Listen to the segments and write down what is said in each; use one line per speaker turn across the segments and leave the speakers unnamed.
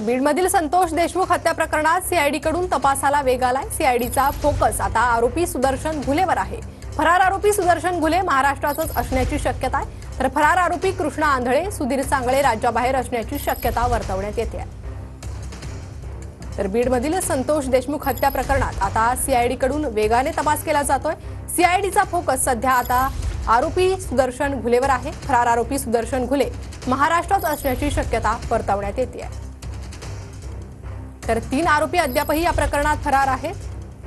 बीडमधील संतोष देशमुख हत्या प्रकरणात सीआयडी कडून तपासाला वेग आलाय। सीआयडीचा फोकस आता आरोपी सुदर्शन घुलेवर आहे। फरार आरोपी सुदर्शन घुले महाराष्ट्रातच असण्याची शक्यता आहे, तर फरार आरोपी कृष्णा आंधळे, सुधीर सांगळे राज्याबाहेर असण्याची शक्यता वर्तवण्यात येते आहे। तर बीडमधील संतोष देशमुख हत्या प्रकरणात आता सीआयडी कडून वेगाने तपास केला जातोय। सीआयडीचा फोकस सध्या आता आरोपी सुदर्शन घुलेवर आहे। फरार आरोपी सुदर्शन घुले महाराष्ट्रात असण्याची शक्यता वर्तवण्यात येते आहे। तर 3 आरोपी अद्यापही या प्रकरणात फरार आहेत।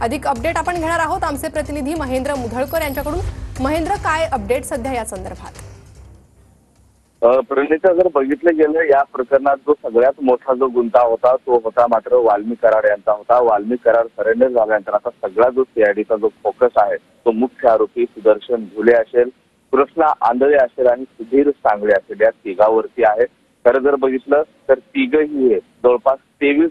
अधिक अपडेट आपण घेणार आहोत आमचे प्रतिनिधी महेंद्र मुधळकर यांच्याकडून। महेंद्र, काय अपडेट सध्या या संदर्भात?
प्रणिता, जर बघितलं गेलं या प्रकरणात जो सगळ्यात मोठा जो गुंता होता तो होता मात्र वाल्मी कराड यांचा होता। वाल्मी कराड सरेंडर झाल्यानंतर आता सगळा जो सीआयडीचा जो फोकस आहे तो मुख्य आरोपी सुदर्शन घुले असेल, कृष्णा आंधळे असेल आणि सुधीर सांगळे असेल या तिघावरती आहे। खरं जर बघितलं तर तिघही जवळपास 23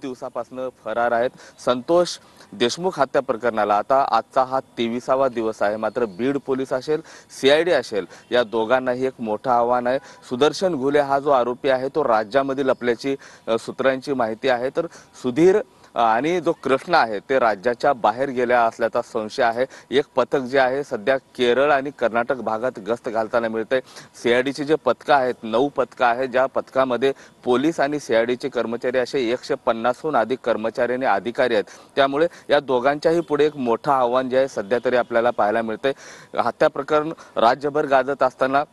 दिवसापासून फरार आहेत।
संतोष देशमुख हत्या प्रकरणाला आता आजचा हा 23वा दिवस आहे। मात्र बीड पोलीस असेल, सीआयडी असेल, या दोघांनाही एक मोठं आव्हान आहे। सुदर्शन घुले हा जो आरोपी आहे तो राज्यामध्ये लपल्याची सूत्रांची माहिती आहे, तर सुधीर आणि जो कृष्ण आहे ते राज्याच्या बाहेर गेल्या असल्याचा संशय आहे। एक पथक जे आहे सध्या केरळ आणि कर्नाटक भागात गस्त घालताना मिळते। सीआयडीचे जे पथकं आहेत 9 पथकं आहेत, ज्या पथकामध्ये पोलीस आणि सीआयडीचे कर्मचारी असे 150हून अधिक कर्मचारी आणि अधिकारी आहेत। त्यामुळे या दोघांच्याही पुढे एक मोठं आव्हान जे आहे सध्या तरी आपल्याला पाहायला मिळते। हत्या प्रकरण राज्यभर गाजत असताना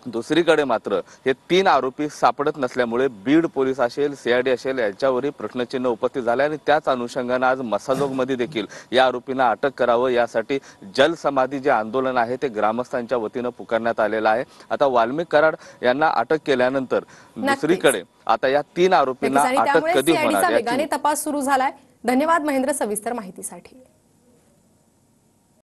दुसरीकडे मात्र हे 3 आरोपी सापडत नसल्यामुळे बीड पोलीस असेल, सीआयडी असेल यांच्यावरही प्रश्नचिन्ह उपस्थित झाले आणि त्याच अनुषंगाने आज मसाजोगमध्ये देखील या आरोपींना अटक करावं यासाठी जलसमाधी जे आंदोलन आहे ते ग्रामस्थांच्या वतीनं पुकारण्यात आलेलं आहे। आता वाल्मी कराड यांना अटक केल्यानंतर दुसरीकडे आता या 3 आरोपींना अटक कधी होणार
वेगाने तपास सुरू झालाय। धन्यवाद महेंद्र सविस्तर माहितीसाठी।